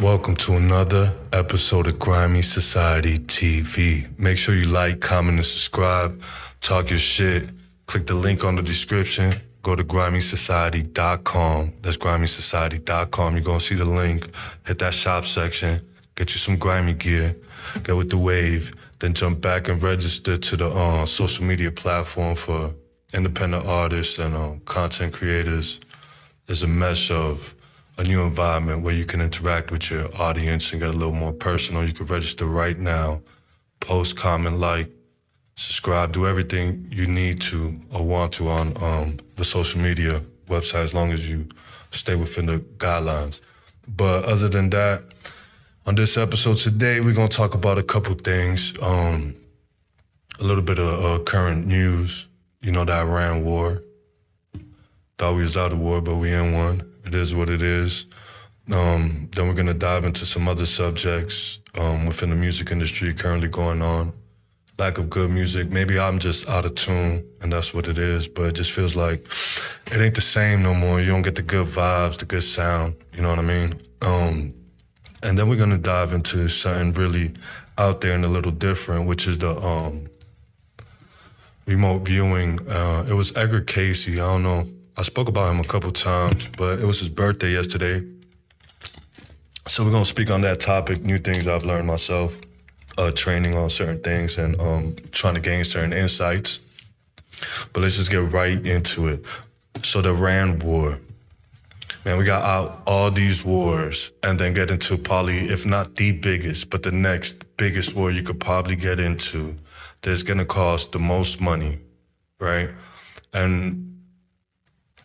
Welcome to another episode of Grimy Society TV. Make sure you like, comment, and subscribe. Talk your shit. Click the link on the description. Go to grimysociety.com. That's grimysociety.com. You're going to see the link. Hit that shop section. Get you some grimy gear. Get with the wave. Then jump back and register to the social media platform for independent artists and content creators. There's a mesh of a new environment where you can interact with your audience and get a little more personal. You can register right now, post, comment, like, subscribe, do everything you need to or want to on the social media website as long as you stay within the guidelines. But other than that, on this episode today, we're going to talk about a couple things. A little bit of current news. You know, the Iran war. Thought we was out of war, but we in one. It is what it is. Then we're going to dive into some other subjects within the music industry currently going on. Lack of good music. Maybe I'm just out of tune, and that's what it is, but it just feels like it ain't the same no more. You don't get the good vibes, the good sound, you know what I mean? And then we're going to dive into something really out there and a little different, which is the remote viewing. It was Edgar Cayce. I don't know. I spoke about him a couple times, but it was his birthday yesterday. So we're going to speak on that topic, new things I've learned myself, training on certain things and trying to gain certain insights. But let's just get right into it. So the Iran war. Man, we got out all these wars and then get into probably, if not the biggest, but the next biggest war you could probably get into that's going to cost the most money, right? And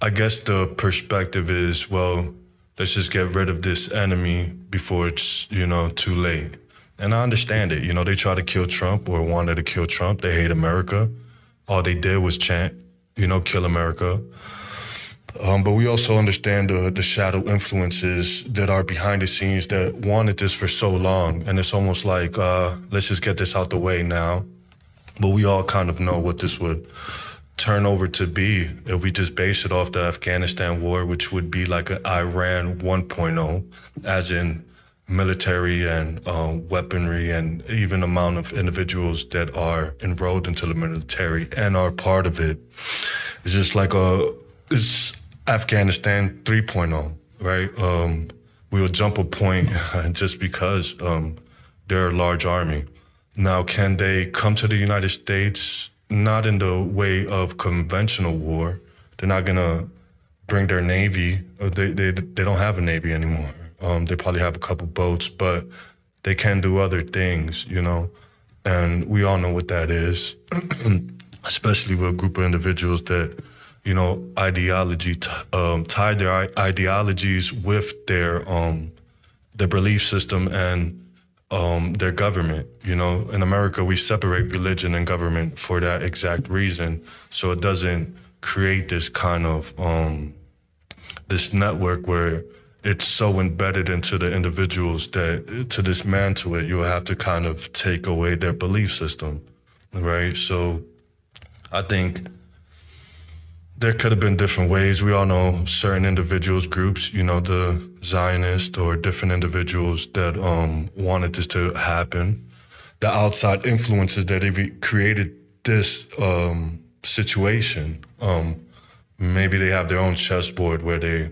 I guess the perspective is, well, let's just get rid of this enemy before it's, too late. And I understand it. They tried to kill Trump or wanted to kill Trump. They hate America. All they did was chant, kill America. But we also understand the shadow influences that are behind the scenes that wanted this for so long. And it's almost like, let's just get this out the way now. But we all kind of know what this would turn over to be if we just base it off the Afghanistan war, which would be like an Iran 1.0, as in military and weaponry and even amount of individuals that are enrolled into the military and are part of it. It's just like it's Afghanistan 3.0, right? We will jump a point just because they're a large army. Now, can they come to the United States? Not in the way of conventional war. They're not gonna bring their navy. They don't have a navy anymore. They probably have a couple boats, but they can do other things, and we all know what that is, especially with a group of individuals that, ideology tied their ideologies with their belief system and their government. In America, we separate religion and government for that exact reason. So it doesn't create this kind of, this network where it's so embedded into the individuals that to dismantle it, you'll have to kind of take away their belief system, right? So I think there could have been different ways. We all know certain individuals, groups, the Zionists or different individuals that wanted this to happen. The outside influences that have created this situation. Maybe they have their own chessboard where they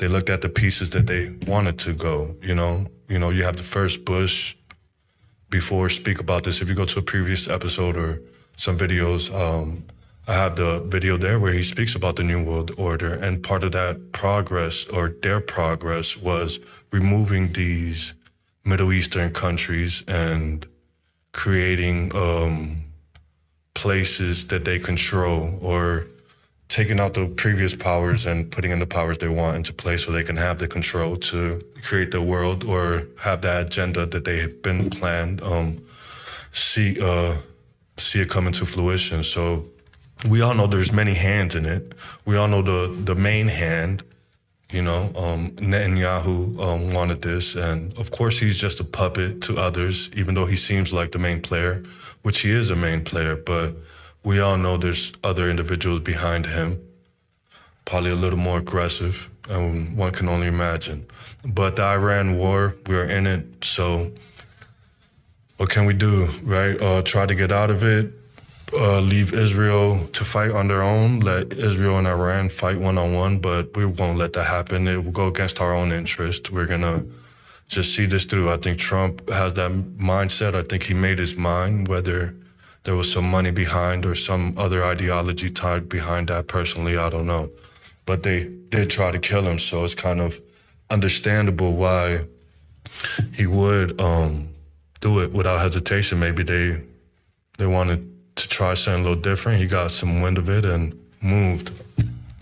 looked at the pieces that they wanted to go. You have the first Bush. Before speak about this, if you go to a previous episode or some videos, I have the video there where he speaks about the New World Order, and part of that progress or their progress was removing these Middle Eastern countries and creating places that they control, or taking out the previous powers and putting in the powers they want into place so they can have the control to create the world or have that agenda that they have been planned, see it come into fruition. So we all know there's many hands in it. We all know the main hand, Netanyahu wanted this. And of course, he's just a puppet to others, even though he seems like the main player, which he is a main player. But we all know there's other individuals behind him, probably a little more aggressive, and one can only imagine. But the Iran war, we're in it, so what can we do, right? Try to get out of it, leave Israel to fight on their own, let Israel and Iran fight one-on-one, but we won't let that happen. It will go against our own interest. We're gonna just see this through. I think Trump has that mindset. I think he made his mind, whether there was some money behind or some other ideology tied behind that. Personally, I don't know. But they did try to kill him, so it's kind of understandable why he would do it without hesitation. Maybe they wanted to try something a little different. He got some wind of it and moved.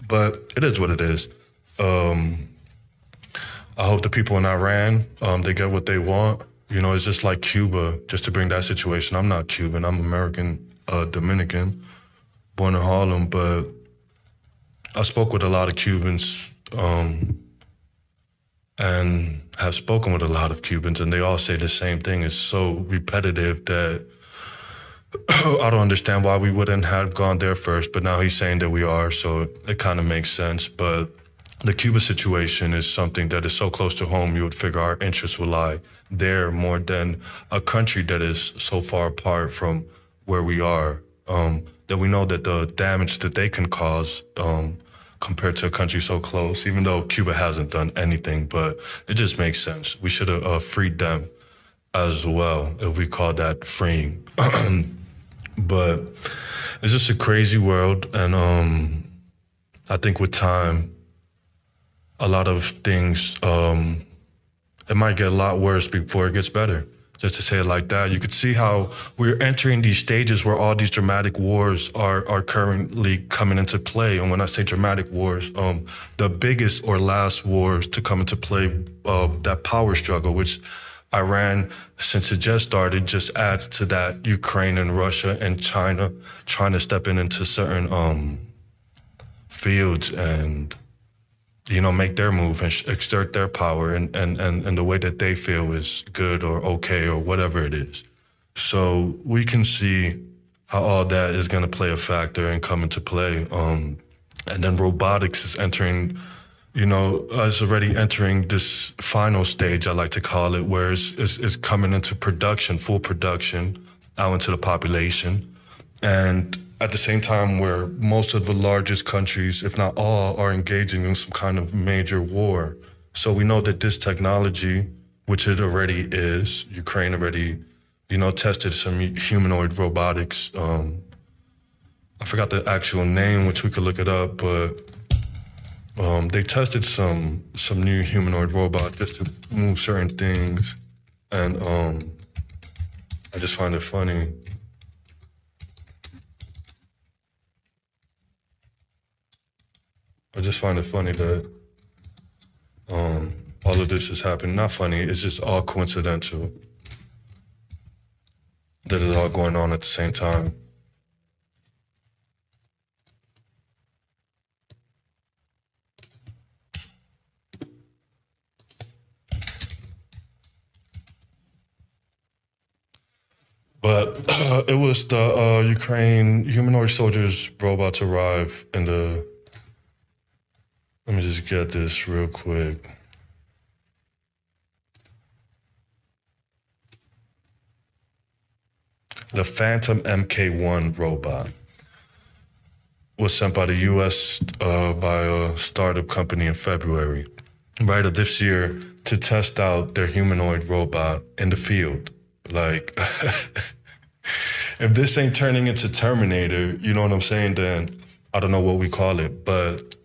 But it is what it is. I hope the people in Iran, they get what they want. You know, it's just like Cuba, just to bring that situation. I'm not Cuban, I'm American, Dominican, born in Harlem, but I spoke with a lot of Cubans, and have spoken with a lot of Cubans, and they all say the same thing. It's so repetitive that I don't understand why we wouldn't have gone there first, but now he's saying that we are, so it kind of makes sense. But the Cuba situation is something that is so close to home, you would figure our interests would lie there more than a country that is so far apart from where we are, that we know that the damage that they can cause compared to a country so close, even though Cuba hasn't done anything, but it just makes sense. We should have freed them as well, if we call that freeing. But it's just a crazy world, and I think with time, a lot of things, it might get a lot worse before it gets better. Just to say it like that, you could see how we're entering these stages where all these dramatic wars are currently coming into play. And when I say dramatic wars, the biggest or last wars to come into play, that power struggle, which Iran, since it just started, just adds to that. Ukraine and Russia and China trying to step into certain fields and, you know, make their move and exert their power and the way that they feel is good or okay or whatever it is. So we can see how all that is going to play a factor and come into play. And then robotics is entering, you know, it's already entering this final stage, I like to call it, where it's coming into production, full production, out into the population. And at the same time where most of the largest countries, if not all, are engaging in some kind of major war. So we know that this technology, which it already is, Ukraine already, you know, tested some humanoid robotics. I forgot the actual name, which we could look it up, but they tested some new humanoid robot just to move certain things. And I just find it funny. I just find it funny that all of this is happening. Not funny, it's just all coincidental that it's all going on at the same time. But it was the Ukraine humanoid soldiers robot arrive in the. Let me just get this real quick. The Phantom MK1 robot was sent by the US by a startup company in February, right, of this year to test out their humanoid robot in the field. Like, if this ain't turning into Terminator, you know what I'm saying, then I don't know what we call it, but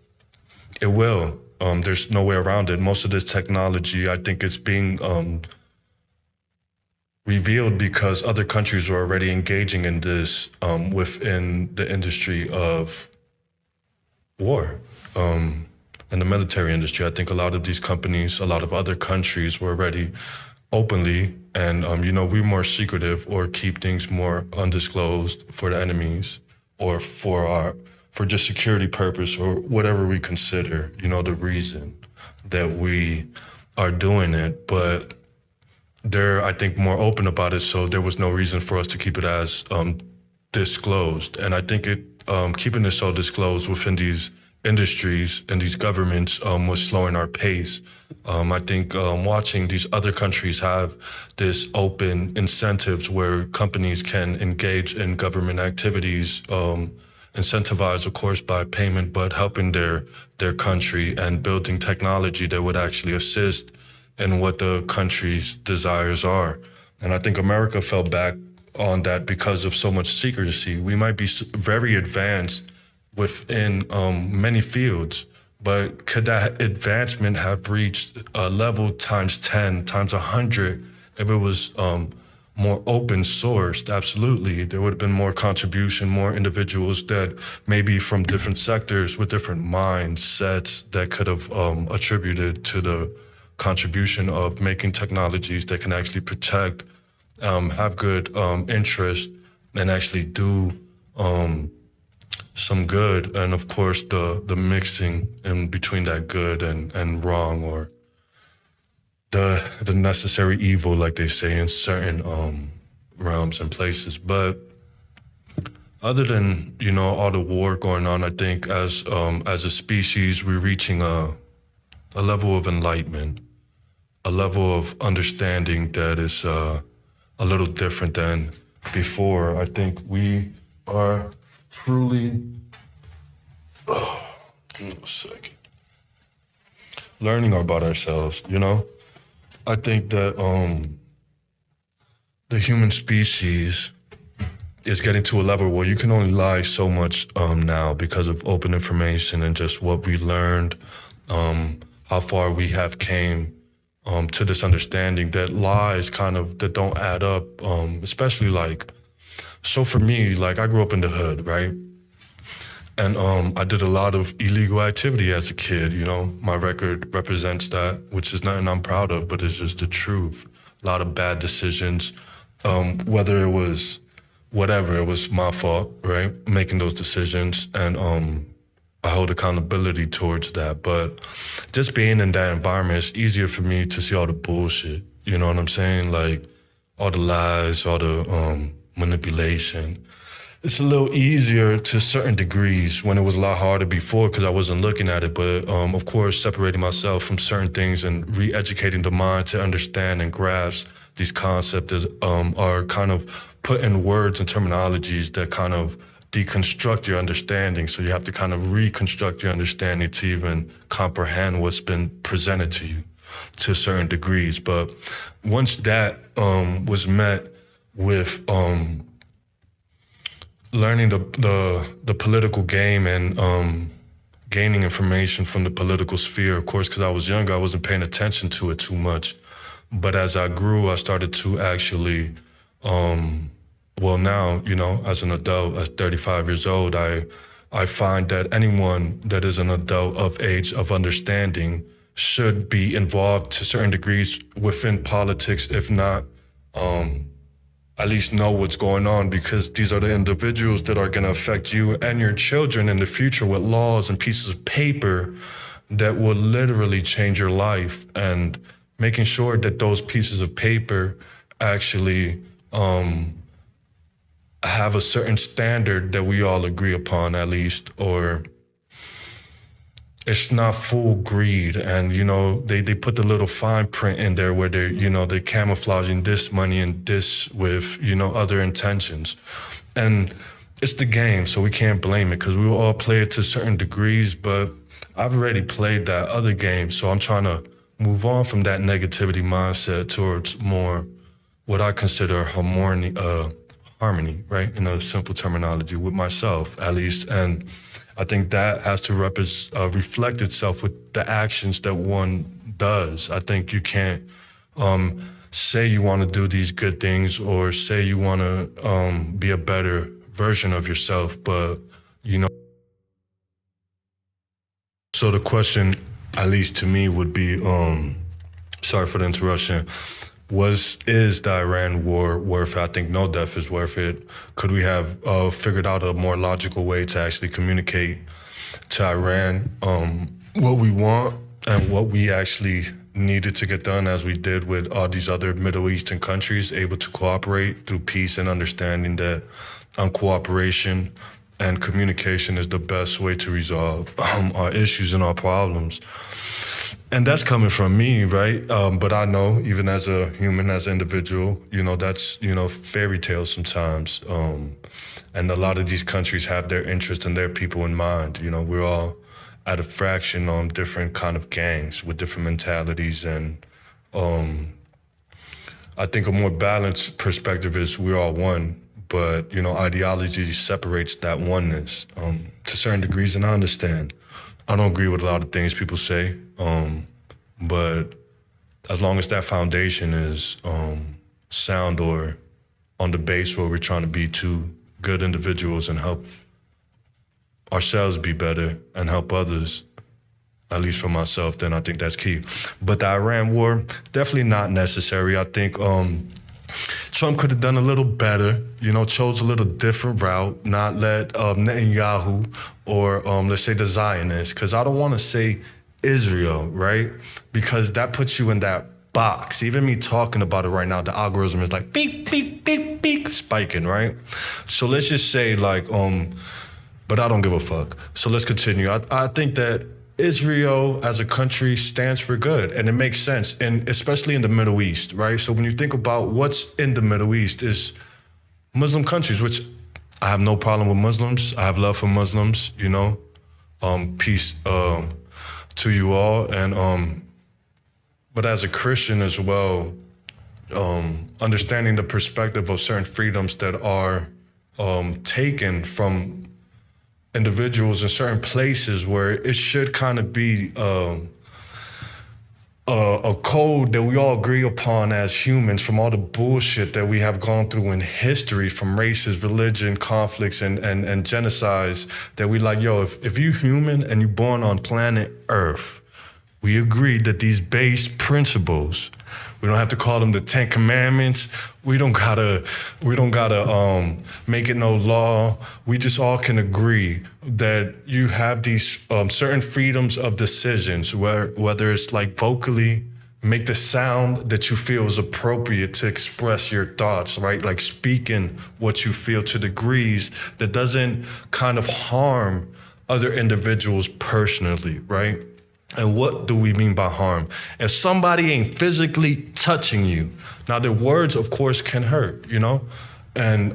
it will. There's no way around it. Most of this technology, I think it's being revealed because other countries are already engaging in this within the industry of war, in the military industry. I think a lot of these companies, a lot of other countries were already openly, and you know, we're more secretive or keep things more undisclosed for the enemies or for just security purpose or whatever we consider, you know, the reason that we are doing it. But they're, I think, more open about it, so there was no reason for us to keep it as disclosed. And I think it keeping it so disclosed within these industries and these governments was slowing our pace. I think watching these other countries have this open incentives where companies can engage in government activities, incentivized, of course, by payment, but helping their country and building technology that would actually assist in what the country's desires are. And I think America fell back on that because of so much secrecy. We might be very advanced within many fields, but could that advancement have reached a level times 10, times 100 if it was more open sourced? Absolutely. There would have been more contribution, more individuals that maybe from different sectors with different mindsets that could have attributed to the contribution of making technologies that can actually protect, have good interest, and actually do some good. And of course, the mixing in between that good and wrong, or the necessary evil, like they say in certain realms and places. But other than all the war going on, I think as a species, we're reaching a level of enlightenment, a level of understanding that is a little different than before. I think we are truly, a second, learning about ourselves, I think that the human species is getting to a level where you can only lie so much now because of open information and just what we learned, how far we have came to this understanding that lies that don't add up, especially so for me, I grew up in the hood, right? And I did a lot of illegal activity as a kid, My record represents that, which is nothing I'm proud of, but it's just the truth. A lot of bad decisions, whether it was whatever, it was my fault, right? Making those decisions, and I hold accountability towards that. But just being in that environment, it's easier for me to see all the bullshit, you know what I'm saying? All the lies, all the manipulation. It's a little easier to certain degrees when it was a lot harder before because I wasn't looking at it. But of course, separating myself from certain things and re-educating the mind to understand and grasp these concepts are kind of put in words and terminologies that kind of deconstruct your understanding. So you have to kind of reconstruct your understanding to even comprehend what's been presented to you to certain degrees. But once that was met with learning the political game and gaining information from the political sphere, of course, because I was younger, I wasn't paying attention to it too much. But as I grew, I started to actually, now, as an adult, at 35 years old, I find that anyone that is an adult of age of understanding should be involved to certain degrees within politics, if not at least know what's going on, because these are the individuals that are going to affect you and your children in the future with laws and pieces of paper that will literally change your life, and making sure that those pieces of paper actually have a certain standard that we all agree upon, at least, or it's not full greed. And, they put the little fine print in there where they're camouflaging this money and this with, other intentions. And it's the game, so we can't blame it because we all play it to certain degrees, but I've already played that other game. So I'm trying to move on from that negativity mindset towards more what I consider harmony, right? In a simple terminology with myself, at least. And I think that has to reflect itself with the actions that one does. I think you can't say you want to do these good things or say you want to be a better version of yourself, but so the question, at least to me, would be, sorry for the interruption, is the Iran war worth it? I think no death is worth it. Could we have figured out a more logical way to actually communicate to Iran what we want and what we actually needed to get done, as we did with all these other Middle Eastern countries, able to cooperate through peace and understanding that cooperation and communication is the best way to resolve our issues and our problems. And that's coming from me, right? But I know, even as a human, as an individual, that's, fairy tales sometimes. And a lot of these countries have their interests and their people in mind. We're all at a fraction on different kind of gangs with different mentalities. And I think a more balanced perspective is we're all one. But, ideology separates that oneness to certain degrees, and I understand. I don't agree with a lot of things people say, but as long as that foundation is sound or on the base where we're trying to be two good individuals and help ourselves be better and help others, at least for myself, then I think that's key. But the Iran war, definitely not necessary. I think Trump could have done a little better, chose a little different route, not let Netanyahu or let's say the Zionists, because I don't want to say Israel, right? Because that puts you in that box. Even me talking about it right now, the algorithm is like beep, beep, beep, beep, spiking, right? So let's just say but I don't give a fuck. So let's continue. I think that Israel as a country stands for good, and it makes sense, and especially in the Middle East, right? So when you think about what's in the Middle East is Muslim countries, which I have no problem with Muslims. I have love for Muslims, peace to you all. And but as a Christian as well, understanding the perspective of certain freedoms that are taken from individuals in certain places where it should kind of be a code that we all agree upon as humans from all the bullshit that we have gone through in history, from races, religion, conflicts, and genocides, that we like, if you human and you born on planet Earth, we agree that these base principles, we don't have to call them the 10 Commandments. We don't gotta make it no law. We just all can agree that you have these certain freedoms of decisions, whether it's like vocally make the sound that you feel is appropriate to express your thoughts, right? Like speaking what you feel to degrees that doesn't kind of harm other individuals personally, right? And what do we mean by harm? If somebody ain't physically touching you, now their words, of course, can hurt, and,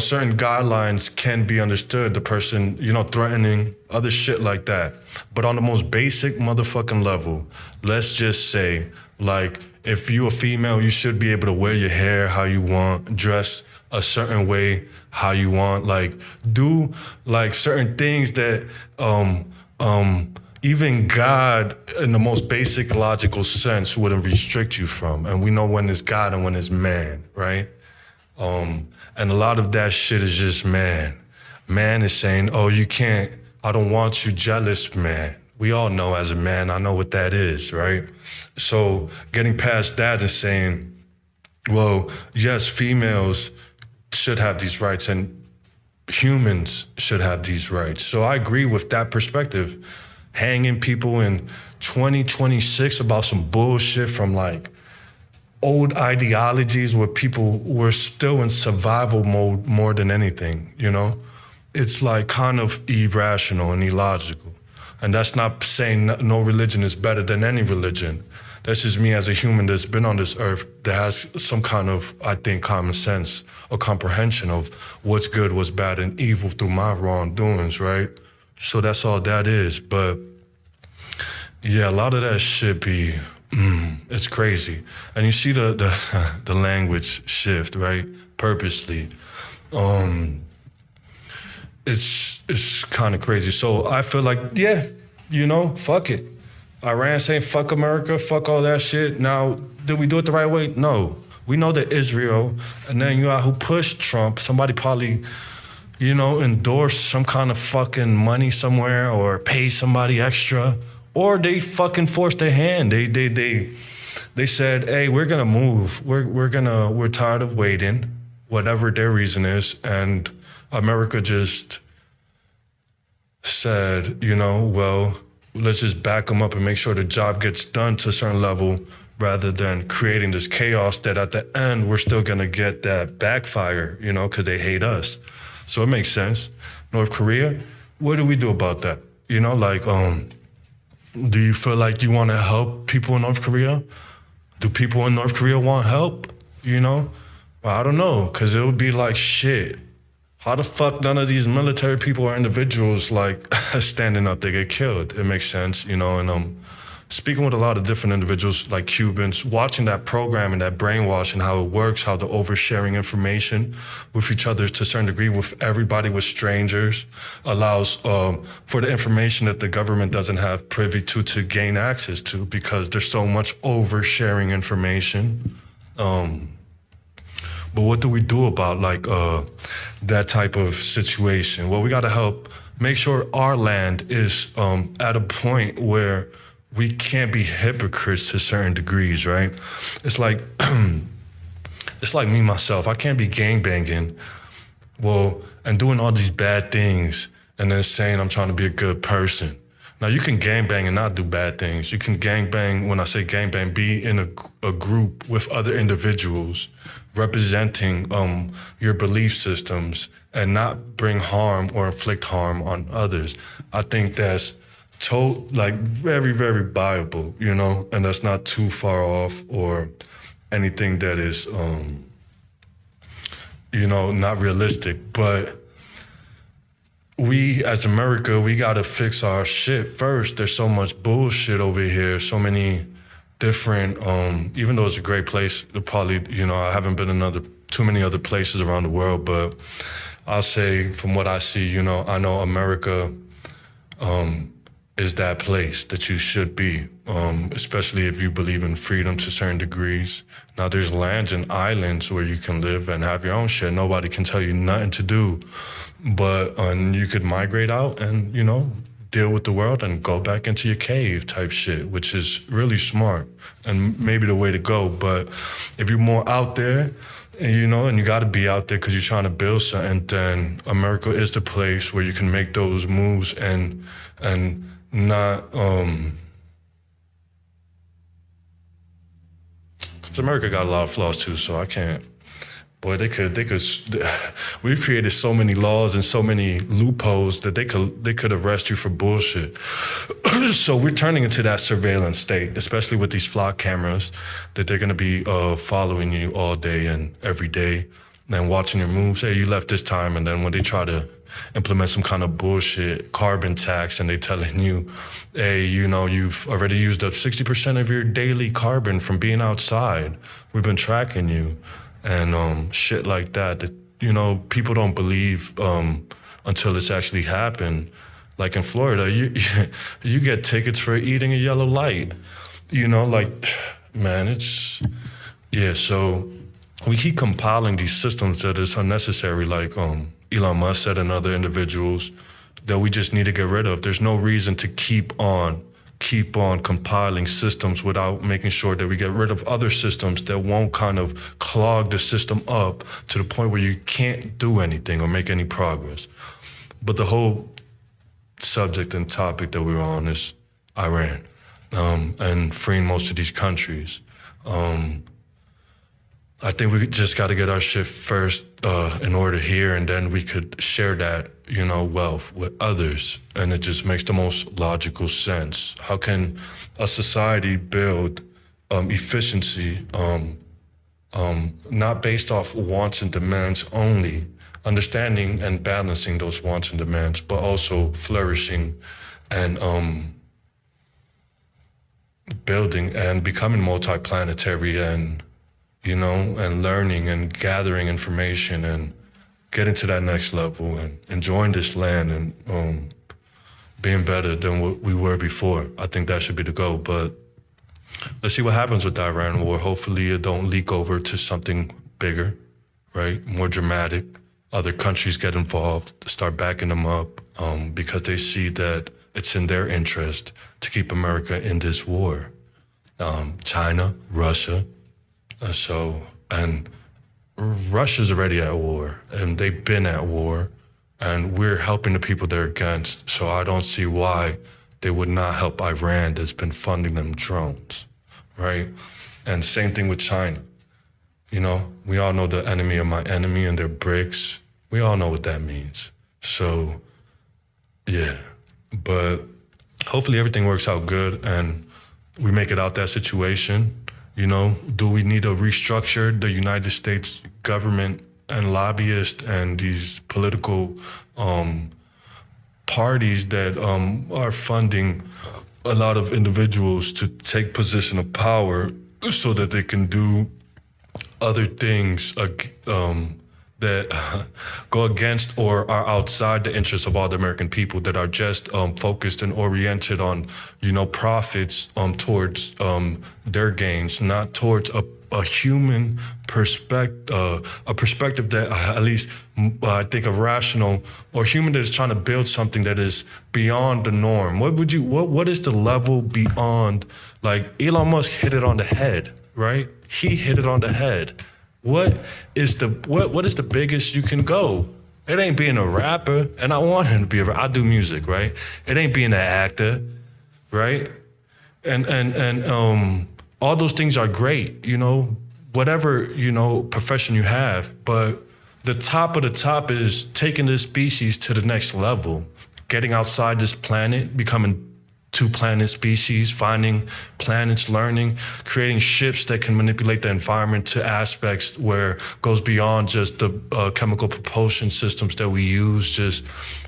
certain guidelines can be understood, the person, threatening, other shit like that. But on the most basic motherfucking level, let's just say, like, if you a female, you should be able to wear your hair how you want, dress a certain way how you want, like, do, like, certain things that, even God, in the most basic logical sense, wouldn't restrict you from. And we know when it's God and when it's man, right? And a lot of that shit is just man. Man is saying, oh, you can't, I don't want you jealous, man. We all know as a man, I know what that is, right? So getting past that and saying, well, yes, females should have these rights and humans should have these rights. So I agree with that perspective. Hanging people in 2026 about some bullshit from like old ideologies where people were still in survival mode more than anything, It's like kind of irrational and illogical. And that's not saying no religion is better than any religion. That's just me as a human that's been on this earth that has some kind of, I think, common sense or comprehension of what's good, what's bad, and evil through my wrongdoings, right? So that's all that is. But yeah, a lot of that shit be, it's crazy. And you see the language shift, right? Purposely. It's kind of crazy. So I feel like, fuck it. Iran saying fuck America, fuck all that shit. Now, did we do it the right way? No. We know that Israel and Netanyahu pushed Trump. Somebody probably, endorsed some kind of fucking money somewhere or pay somebody extra, or they fucking forced their hand. They said, hey, we're gonna move. We're tired of waiting, whatever their reason is, and America just said, well, let's just back them up and make sure the job gets done to a certain level rather than creating this chaos that at the end we're still gonna get that backfire, because they hate us. So it makes sense. North Korea, what do we do about that? You know, like, do you feel like you want to help people in North Korea? Do people in North Korea want help? You know? Well, I don't know, because it would be like, shit, how the fuck none of these military people or individuals like standing up, they get killed? It makes sense, you know, and speaking with a lot of different individuals like Cubans, watching that program and that brainwashing, how it works, how the oversharing information with each other to a certain degree, with everybody, with strangers, allows for the information that the government doesn't have privy to gain access to, because there's so much oversharing information. But what do we do about like that type of situation? Well, we got to help make sure our land is at a point where we can't be hypocrites to certain degrees, right? It's like it's like me myself. I can't be gangbanging, well, and doing all these bad things and then saying I'm trying to be a good person. Now, you can gangbang and not do bad things. You can gangbang, when I say gangbang, be in a group with other individuals representing your belief systems and not bring harm or inflict harm on others. I think that's very, very viable, you know, and that's not too far off or anything that is, you know, not realistic. But we, as America, we got to fix our shit first. There's so much bullshit over here, so many different, even though it's a great place, probably, you know, I haven't been in too many other places around the world, but I'll say from what I see, you know, I know America is that place that you should be, especially if you believe in freedom to certain degrees. Now, there's lands and islands where you can live and have your own shit. Nobody can tell you nothing to do. But you could migrate out and, you know, deal with the world and go back into your cave type shit, which is really smart and maybe the way to go. But if you're more out there, and, you know, and you got to be out there because you're trying to build something, then America is the place where you can make those moves and not, because America got a lot of flaws too, so I can't. Boy, we've created so many laws and so many loopholes that they could arrest you for bullshit. So we're turning into that surveillance state, especially with these flock cameras, that they're gonna be following you all day and every day, and watching your moves. Hey, you left this time, and then when they try to implement some kind of bullshit carbon tax and they're telling you, hey, you know, you've already used up 60% of your daily carbon from being outside. We've been tracking you. And shit like that, you know, people don't believe until it's actually happened. Like in Florida, you get tickets for eating a yellow light. You know, like, man, yeah, so we keep compiling these systems that is unnecessary, like Elon Musk said and other individuals, that we just need to get rid of. There's no reason to keep on compiling systems without making sure that we get rid of other systems that won't kind of clog the system up to the point where you can't do anything or make any progress. But the whole subject and topic that we're on is Iran and freeing most of these countries. I think we just got to get our shit first in order here, and then we could share that, you know, wealth with others. And it just makes the most logical sense. How can a society build efficiency not based off wants and demands only, understanding and balancing those wants and demands, but also flourishing and building and becoming multi-planetary and, you know, and learning and gathering information and getting to that next level and enjoying this land and being better than what we were before. I think that should be the goal. But let's see what happens with the Iran war. Hopefully it don't leak over to something bigger, right? More dramatic. Other countries get involved, start backing them up because they see that it's in their interest to keep America in this war. China, Russia. And Russia's already at war, and they've been at war, and we're helping the people they're against. So I don't see why they would not help Iran that's been funding them drones, right? And same thing with China. You know, we all know the enemy of my enemy and their bricks. We all know what that means. So, yeah. But hopefully everything works out good and we make it out that situation. Do we need to restructure the United States government and lobbyists and these political parties that are funding a lot of individuals to take position of power so that they can do other things that go against or are outside the interests of all the American people, that are just focused and oriented on, profits towards their gains, not towards a human perspective, a perspective that at least I think a rational or human that is trying to build something that is beyond the norm. What is the level beyond? Like Elon Musk hit it on the head, right? He hit it on the head. What is the biggest you can go? It ain't being a rapper, and I want him to be a rapper. I do music, right? It ain't being an actor, right? And all those things are great, whatever, profession you have, but the top of the top is taking this species to the next level, getting outside this planet, becoming two-planet species, finding planets, learning, creating ships that can manipulate the environment to aspects where goes beyond just the chemical propulsion systems that we use, just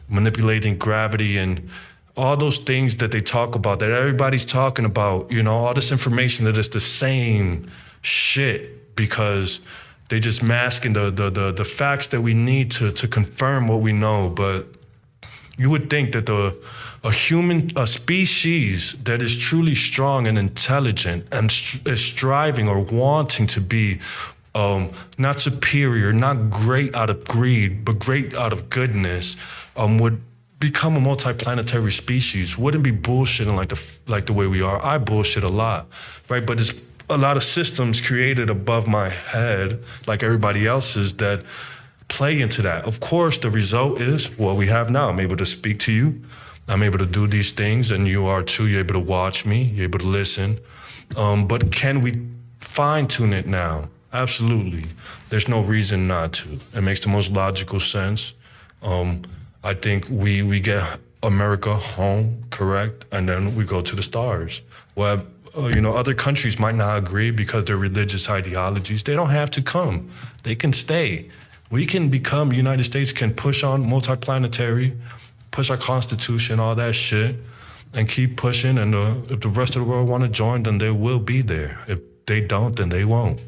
manipulating gravity and all those things that they talk about, that everybody's talking about, all this information that is the same shit because they just masking the facts that we need to confirm what we know. But you would think that a species that is truly strong and intelligent and is striving or wanting to be not superior, not great out of greed, but great out of goodness, would become a multi-planetary species. Wouldn't be bullshitting like the way we are. I bullshit a lot, right? But there's a lot of systems created above my head, like everybody else's, that play into that. Of course, the result is what we have now. I'm able to speak to you. I'm able to do these things, and you are too. You're able to watch me. You're able to listen. But can we fine-tune it now? Absolutely. There's no reason not to. It makes the most logical sense. I think we get America home, correct? And then we go to the stars. Well, other countries might not agree because their religious ideologies. They don't have to come. They can stay. We can become, United States can push on multi-planetary, push our constitution, all that shit, and keep pushing. And if the rest of the world want to join, then they will be there. If they don't, then they won't.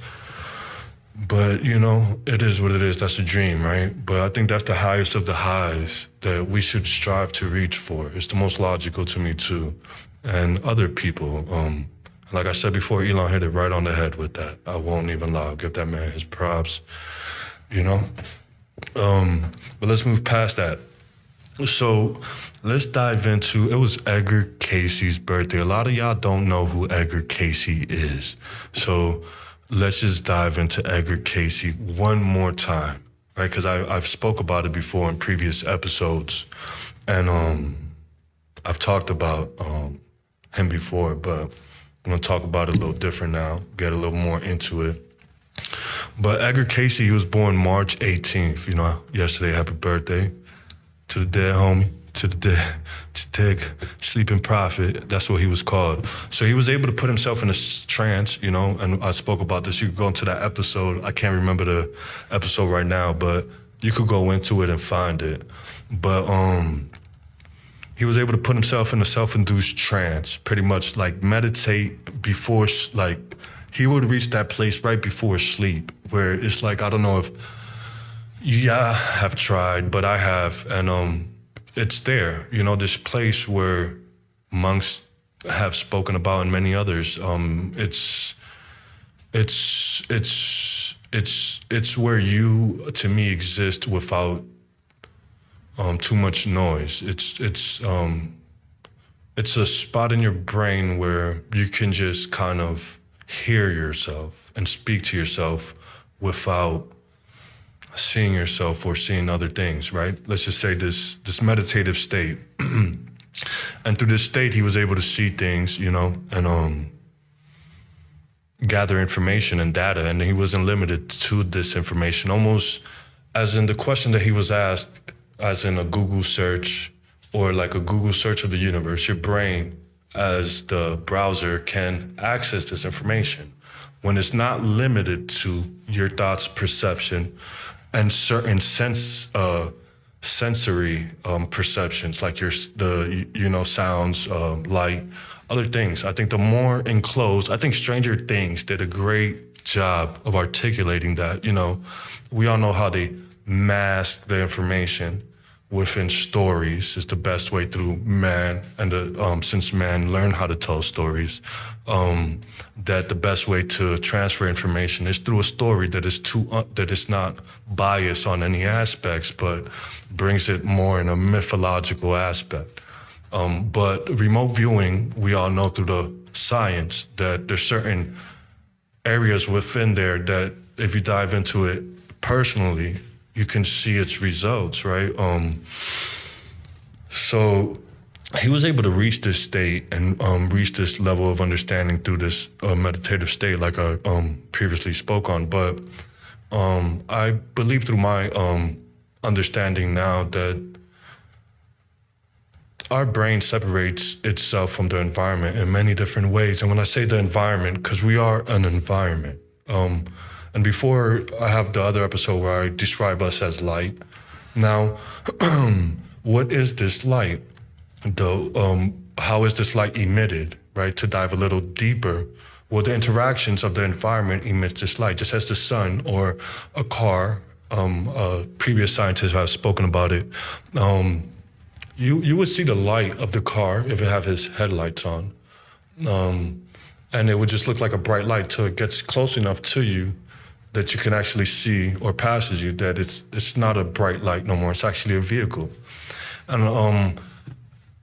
But, it is what it is. That's a dream, right? But I think that's the highest of the highs that we should strive to reach for. It's the most logical to me, too. And other people, like I said before, Elon hit it right on the head with that. I won't even lie. I'll give that man his props, But let's move past that. So let's dive into, it was Edgar Cayce's birthday. A lot of y'all don't know who Edgar Cayce is. So let's just dive into Edgar Cayce one more time, right? Because I've spoke about it before in previous episodes. And I've talked about him before, but I'm going to talk about it a little different now, get a little more into it. But Edgar Cayce, he was born March 18th, yesterday. Happy birthday to the dead homie, to the dead sleeping prophet. That's what he was called. So he was able to put himself in a trance, and I spoke about this. You could go into that episode. I can't remember the episode right now, but you could go into it and find it. But he was able to put himself in a self-induced trance, pretty much like meditate before, he would reach that place right before sleep, where it's like, I don't know if I have tried, but I have, and it's there, this place where monks have spoken about and many others. It's where you, to me, exist without too much noise. It's a spot in your brain where you can just kind of hear yourself and speak to yourself without seeing yourself or seeing other things, right? Let's just say this meditative state. And through this state, he was able to see things, and gather information and data, and he wasn't limited to this information. Almost as in the question that he was asked, as in a Google search or like a Google search of the universe, your brain as the browser can access this information when it's not limited to your thoughts, perception, and certain sensory perceptions, like sounds, light, other things. I think the more enclosed, I think Stranger Things did a great job of articulating that. We all know how they mask the information within stories is the best way through man, and since man learned how to tell stories, that the best way to transfer information is through a story that is not biased on any aspects, but brings it more in a mythological aspect. But remote viewing, we all know through the science that there's certain areas within there that if you dive into it personally, you can see its results, right? So he was able to reach this state and reach this level of understanding through this meditative state, like I previously spoke on. But I believe through my understanding now that our brain separates itself from the environment in many different ways. And when I say the environment, because we are an environment. And before I have the other episode where I describe us as light. Now, what is this light? How is this light emitted, right? To dive a little deeper, well, the interactions of the environment emits this light, just as the sun or a car. Previous scientists have spoken about it. You would see the light of the car if it have his headlights on. And it would just look like a bright light till it gets close enough to you that you can actually see, or passes you, that it's not a bright light no more. It's actually a vehicle. And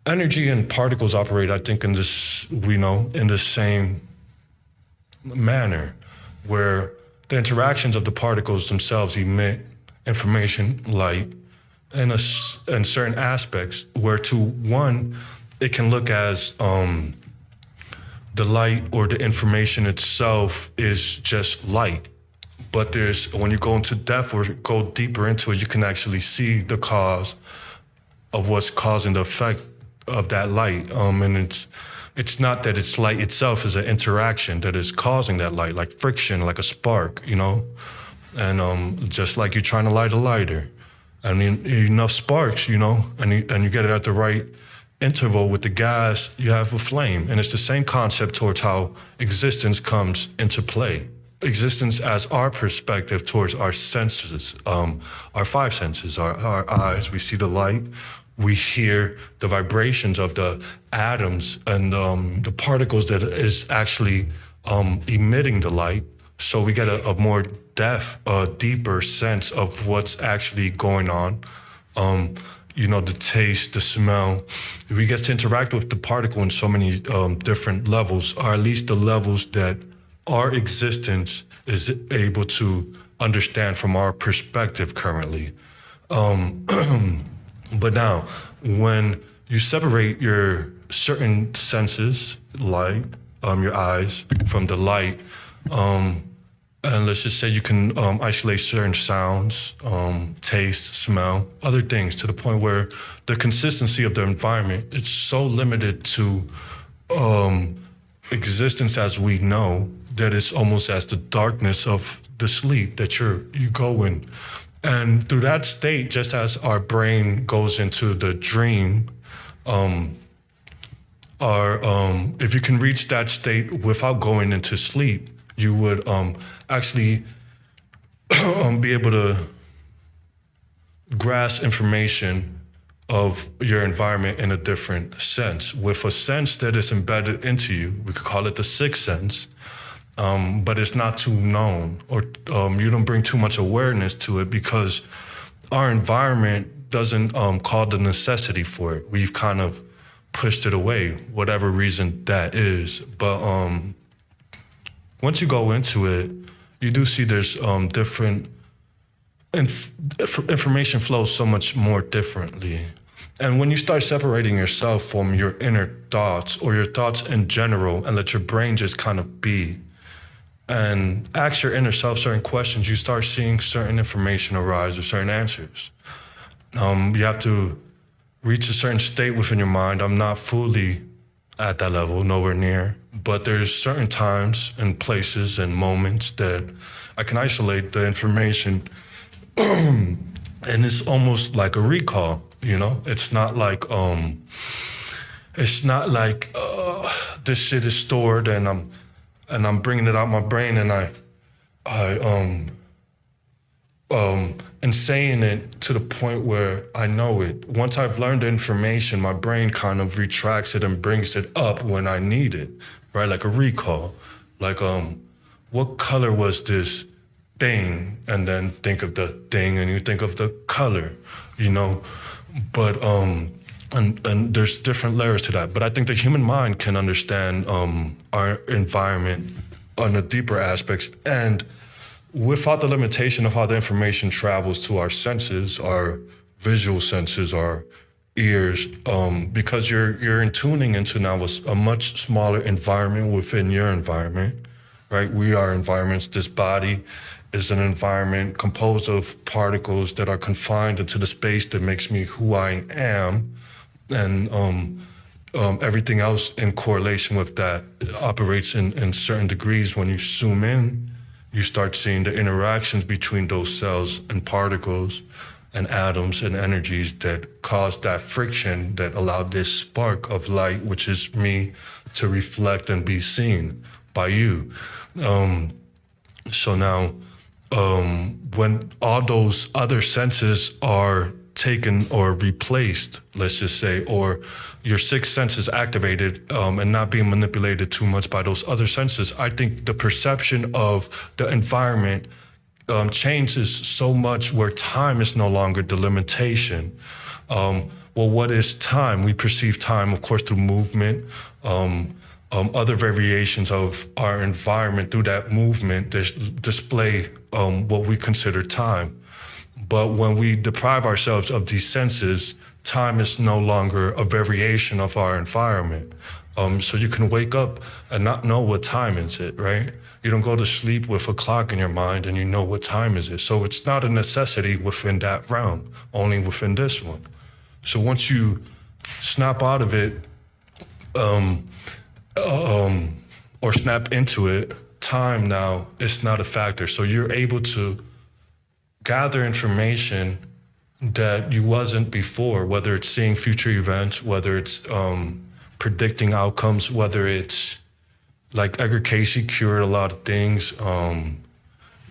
energy and particles operate, I think, in the same manner, where the interactions of the particles themselves emit information, light, and certain aspects, where to one, it can look as the light or the information itself is just light. But when you go into depth or go deeper into it, you can actually see the cause of what's causing the effect of that light. And it's not that it's light itself, is an interaction that is causing that light, like friction, like a spark, And just like you're trying to light a lighter, and enough sparks, and you get it at the right interval with the gas, you have a flame. And it's the same concept towards how existence comes into play. Existence as our perspective towards our senses, our five senses, our eyes. We see the light, we hear the vibrations of the atoms and the particles that is actually emitting the light. So we get a more deeper sense of what's actually going on. The taste, the smell. We get to interact with the particle in so many different levels, or at least the levels that our existence is able to understand from our perspective currently. But now, when you separate your certain senses, light, your eyes, from the light, and let's just say you can isolate certain sounds, taste, smell, other things, to the point where the consistency of the environment, it's so limited to existence as we know, that it's almost as the darkness of the sleep that you go in. And through that state, just as our brain goes into the dream, if you can reach that state without going into sleep, you would actually be able to grasp information of your environment in a different sense, with a sense that is embedded into you. We could call it the sixth sense, but it's not too known, or you don't bring too much awareness to it because our environment doesn't call the necessity for it. We've kind of pushed it away, whatever reason that is. But once you go into it, you do see there's different information flows so much more differently. And when you start separating yourself from your inner thoughts or your thoughts in general and let your brain just kind of be, and ask your inner self certain questions, you start seeing certain information arise or certain answers. You have to reach a certain state within your mind. I'm not fully at that level, nowhere near, but there's certain times and places and moments that I can isolate the information and it's almost like a recall, you know? It's not like this shit is stored and I'm bringing it out my brain and and saying it to the point where I know it. Once I've learned the information, my brain kind of retracts it and brings it up when I need it, right? Like a recall. Like, what color was this thing? And then think of the thing and you think of the color, you know? But, and there's different layers to that. But I think the human mind can understand our environment on the deeper aspects, and without the limitation of how the information travels to our senses, our visual senses, our ears, because you're in tuning into now a much smaller environment within your environment, right? We are environments. This body is an environment composed of particles that are confined into the space that makes me who I am, and everything else in correlation with that operates in certain degrees. When you zoom in, you start seeing the interactions between those cells and particles and atoms and energies that cause that friction that allowed this spark of light, which is me, to reflect and be seen by you. So now, when all those other senses are taken or replaced, let's just say, or your sixth sense is activated and not being manipulated too much by those other senses, I think the perception of the environment changes so much where time is no longer the limitation. Well, what is time? We perceive time, of course, through movement, other variations of our environment through that movement that display what we consider time. But when we deprive ourselves of these senses, time is no longer a variation of our environment. So you can wake up and not know what time is it, right? You don't go to sleep with a clock in your mind and you know what time is it. So it's not a necessity within that realm, only within this one. So once you snap out of it, or snap into it, time now is not a factor. So you're able to gather information that you wasn't before, whether it's seeing future events, whether it's predicting outcomes, whether it's like Edgar Cayce cured a lot of things.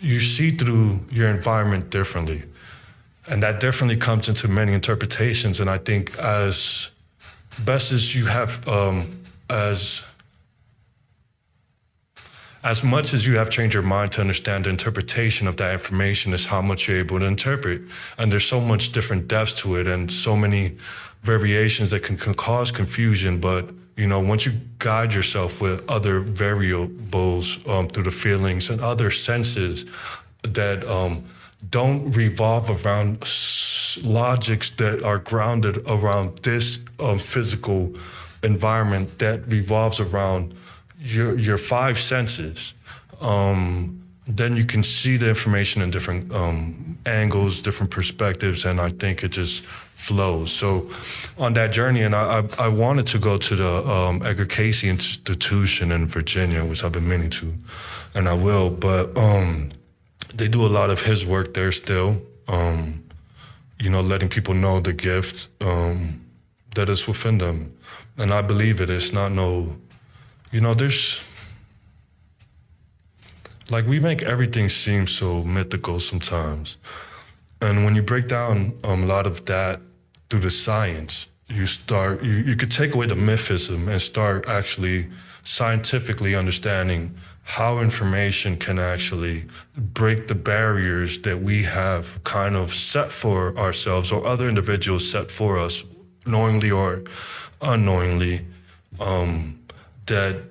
You see through your environment differently. And that differently comes into many interpretations. And I think as best as you have, as much as you have changed your mind to understand the interpretation of that information is how much you're able to interpret. And there's so much different depths to it and so many variations that can cause confusion. But, you know, once you guide yourself with other variables through the feelings and other senses that don't revolve around logics that are grounded around this physical environment that revolves around your five senses, then you can see the information in different angles, different perspectives, and I think it just flows. So on that journey, and I wanted to go to the Edgar Cayce Institution in Virginia, which I've been meaning to, and I will, but they do a lot of his work there still, you know, letting people know the gift that is within them. And I believe it. It's not no... You know, there's, like, we make everything seem so mythical sometimes. And when you break down a lot of that through the science, you could take away the mythism and start actually scientifically understanding how information can actually break the barriers that we have kind of set for ourselves or other individuals set for us, knowingly or unknowingly. That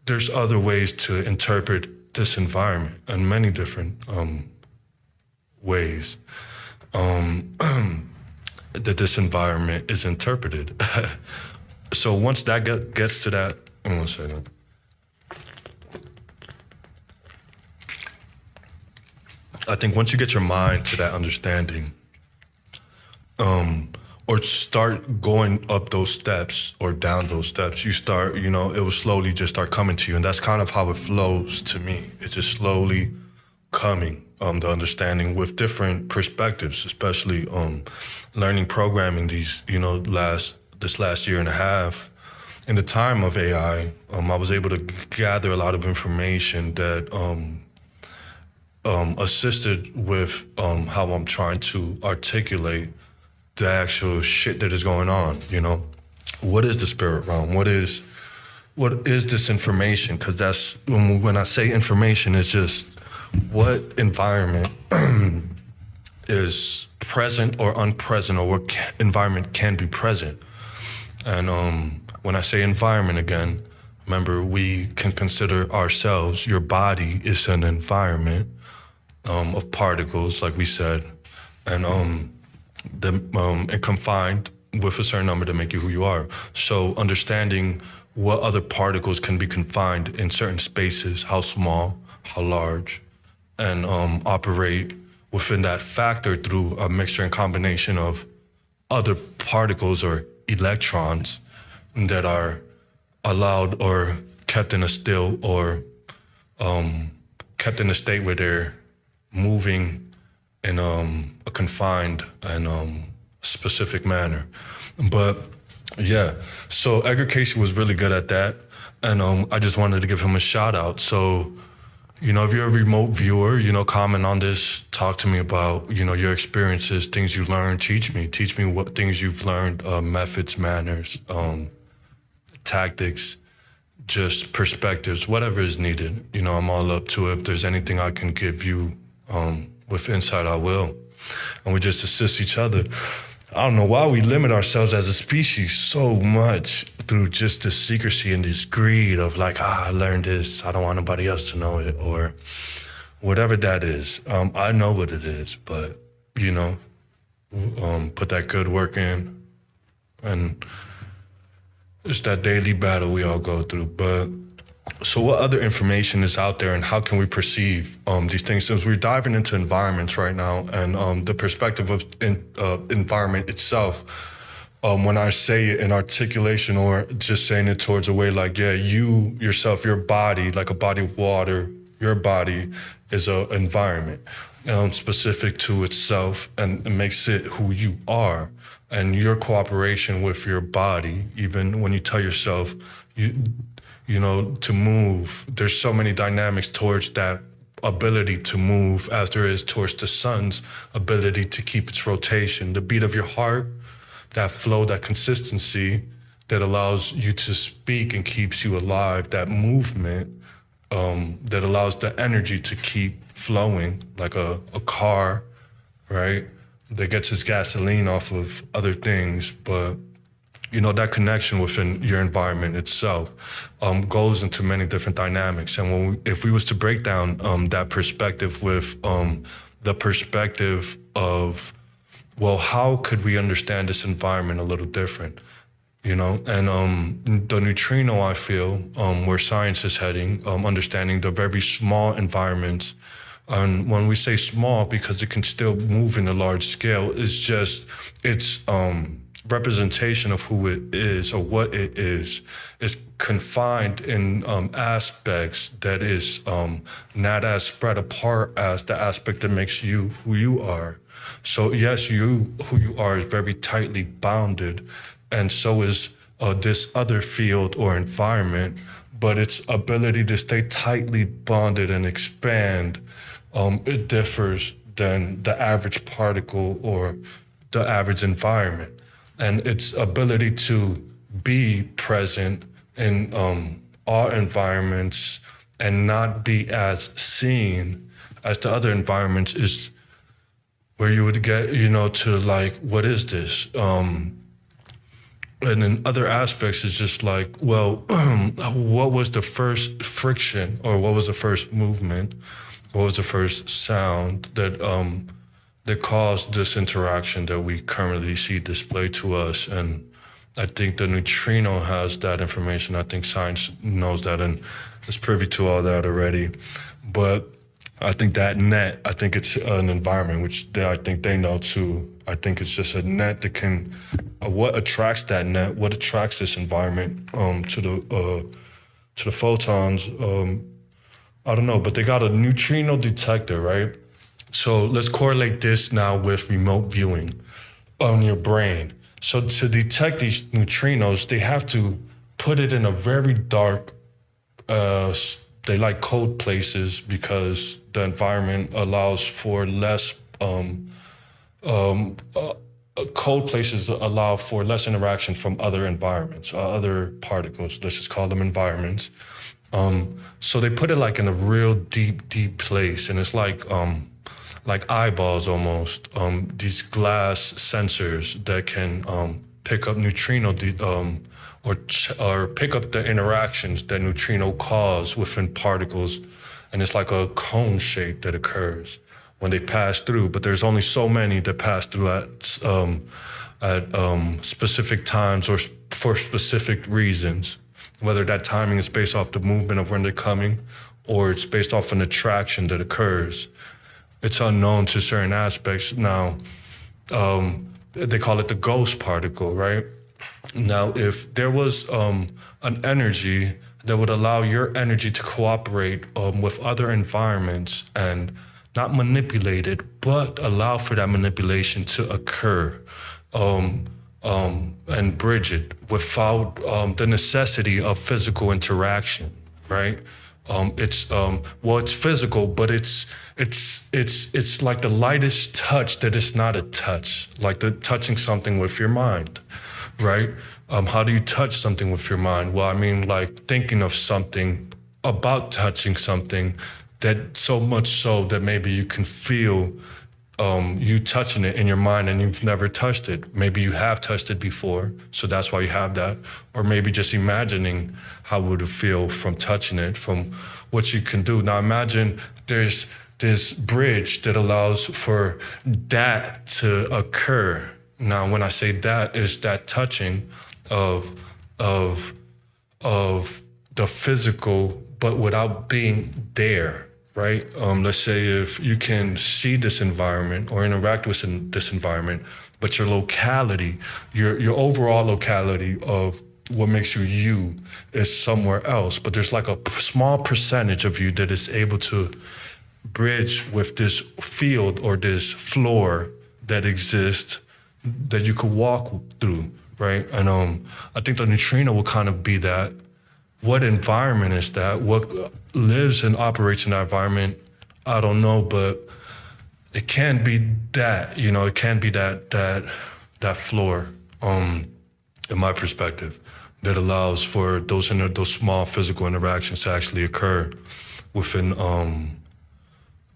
there's other ways to interpret this environment in many different ways that this environment is interpreted. So once that gets to that, I'm gonna say that. I think once you get your mind to that understanding, or start going up those steps or down those steps, you start, it will slowly just start coming to you. And that's kind of how it flows to me. It's just slowly coming, the understanding with different perspectives, especially learning programming this last year and a half. In the time of AI, I was able to gather a lot of information that assisted with how I'm trying to articulate the actual shit that is going on. What is the spirit realm? What is this information? Because that's when I say information, it's just what environment is present or unpresent, or what environment can be present. And when I say environment again, remember, we can consider ourselves, your body is an environment of particles, like we said, and and confined with a certain number to make you who you are. So understanding what other particles can be confined in certain spaces, how small, how large, and operate within that factor through a mixture and combination of other particles or electrons that are allowed or kept in a still or kept in a state where they're moving in a confined and specific manner. But yeah, so Edgar Cayce was really good at that. And I just wanted to give him a shout out. So, if you're a remote viewer, comment on this, talk to me about, your experiences, things you learned, teach me what things you've learned, methods, manners, tactics, just perspectives, whatever is needed. I'm all up to it. If there's anything I can give you with insight, I will. And we just assist each other. I don't know why we limit ourselves as a species so much through just the secrecy and this greed of like, I learned this, I don't want nobody else to know it, or whatever that is. I know what it is, but, put that good work in. And it's that daily battle we all go through. But so what other information is out there, and how can we perceive these things? Since we're diving into environments right now, and the perspective of environment itself, when I say it in articulation or just saying it towards a way like, yeah, you yourself, your body, like a body of water, your body is an environment specific to itself, and it makes it who you are. And your cooperation with your body, even when you tell yourself, to move, there's so many dynamics towards that ability to move as there is towards the sun's ability to keep its rotation. The beat of your heart, that flow, that consistency that allows you to speak and keeps you alive, that movement that allows the energy to keep flowing, like a car, right? That gets its gasoline off of other things, but that connection within your environment itself goes into many different dynamics. And if we was to break down that perspective with the perspective of, well, how could we understand this environment a little different? And the neutrino, I feel, where science is heading, understanding the very small environments. And when we say small, because it can still move in a large scale, it's representation of who it is or what it is confined in aspects that is not as spread apart as the aspect that makes you who you are. So yes, who you are is very tightly bounded, and so is this other field or environment, but its ability to stay tightly bonded and expand, it differs than the average particle or the average environment. And its ability to be present in all environments and not be as seen as the other environments is where you would get, to like, what is this? And in other aspects, it's just like, well, what was the first friction, or what was the first movement? What was the first sound that caused this interaction that we currently see displayed to us? And I think the neutrino has that information. I think science knows that and is privy to all that already. But I think that net, I think it's an environment, which I think they know too. I think it's just a net that can, what attracts that net, what attracts this environment to the photons. I don't know, but they got a neutrino detector, right? So let's correlate this now with remote viewing on your brain. So to detect these neutrinos, they have to put it in a very dark, they like cold places because the environment allows for less, cold places allow for less interaction from other environments, other particles. Let's just call them environments. So they put it like in a real deep place, and it's like eyeballs almost. These glass sensors that can pick up neutrino or pick up the interactions that neutrino cause within particles, and it's like a cone shape that occurs when they pass through. But there's only so many that pass through at specific times or for specific reasons. Whether that timing is based off the movement of when they're coming, or it's based off an attraction that occurs. It's unknown to certain aspects. Now, they call it the ghost particle, right? Now, if there was an energy that would allow your energy to cooperate with other environments and not manipulate it, but allow for that manipulation to occur, and bridge it without the necessity of physical interaction, right? It's physical, but it's like the lightest touch that is not a touch, like the touching something with your mind, right? How do you touch something with your mind? Well, I mean, like thinking of something, about touching something, that so much so that maybe you can feel you touching it in your mind and you've never touched it. Maybe you have touched it before, so that's why you have that. Or maybe just imagining how would it feel from touching it, from what you can do. Now imagine there's this bridge that allows for that to occur. Now when I say that, is that touching of the physical, but without being there. Right? Let's say if you can see this environment or interact with this environment, but your locality, your overall locality of what makes you is somewhere else. But there's like a small percentage of you that is able to bridge with this field or this floor that exists that you could walk through, right? And I think the neutrino will kind of be that. What environment is that? What lives and operates in that environment? I don't know, but it can be that, it can be that floor, in my perspective, that allows for those small physical interactions to actually occur within,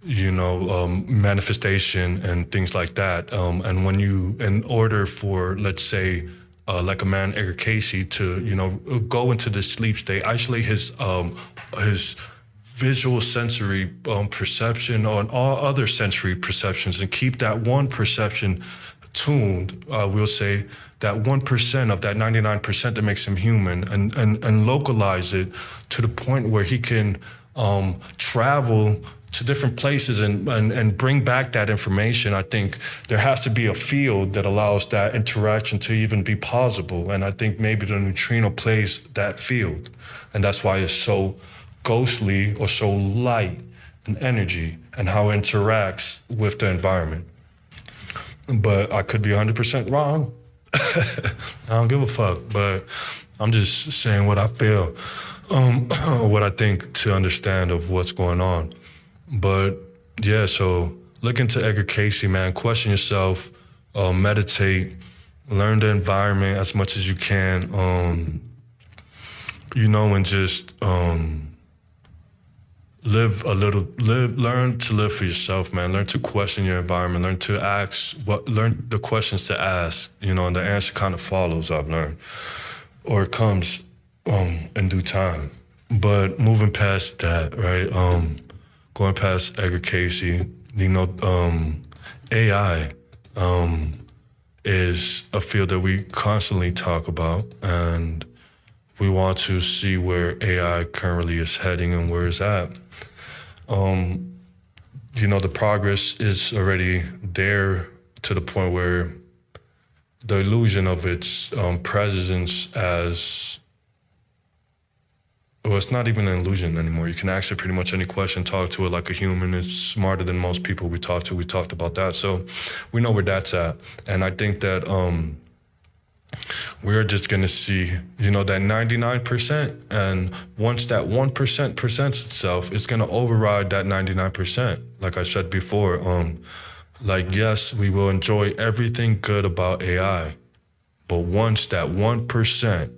manifestation and things like that. And when in order for, let's say, like a man, Edgar Cayce, to go into the sleep state, isolate his visual sensory perception on all other sensory perceptions, and keep that one perception tuned. We'll say that 1% of that 99% that makes him human, and localize it to the point where he can travel to different places and bring back that information. I think there has to be a field that allows that interaction to even be possible. And I think maybe the neutrino plays that field. And that's why it's so ghostly or so light in energy and how it interacts with the environment. But I could be 100% wrong. I don't give a fuck, but I'm just saying what I feel, what I think to understand of what's going on. But yeah, so look into Edgar Cayce, man. Question yourself, meditate, learn the environment as much as you can, and just learn to live for yourself, man. Learn to question your environment, learn the questions to ask, and the answer kind of follows, I've learned, or it comes in due time. But moving past that, right? Going past Edgar Cayce, AI is a field that we constantly talk about, and we want to see where AI currently is heading and where it's at. the progress is already there to the point where the illusion of its presence as, well, it's not even an illusion anymore. You can ask it pretty much any question, talk to it like a human. It's smarter than most people we talk to. We talked about that. So we know where that's at. And I think that we're just going to see, that 99%. And once that 1% presents itself, it's going to override that 99%. Like I said before, yes, we will enjoy everything good about AI. But once that 1%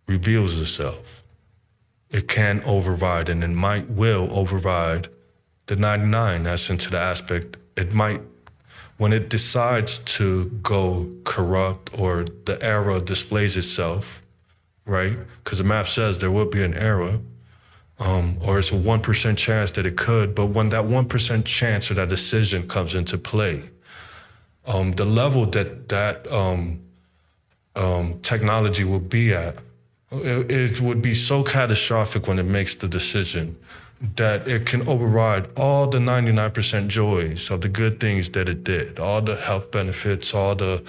reveals itself, it can override, and it will override the 99. That's into the aspect. It might, when it decides to go corrupt or the error displays itself, right? Because the math says there will be an error, or it's a 1% chance that it could. But when that 1% chance or that decision comes into play, the level that technology will be at, it would be so catastrophic when it makes the decision that it can override all the 99% joys of the good things that it did, all the health benefits, all the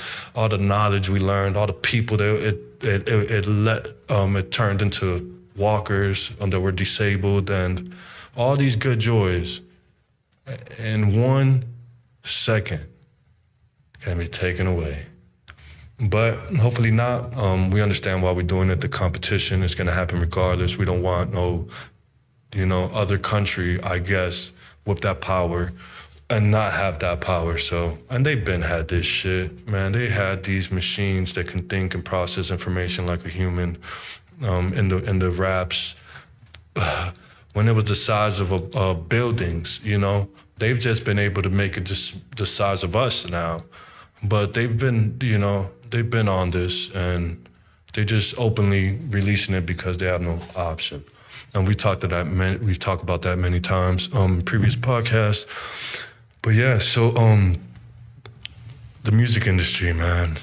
knowledge we learned, all the people that it turned into walkers that were disabled, and all these good joys in 1 second can be taken away. But hopefully not. We understand why we're doing it. The competition is going to happen regardless. We don't want no, other country, I guess, with that power and not have that power. So, and they've been had this shit, man. They had these machines that can think and process information like a human in the raps. When it was the size of buildings, they've just been able to make it just the size of us now. But they've been, they've been on this, and they're just openly releasing it because they have no option. And we've talked about that many times in previous podcasts. But yeah, so the music industry, man.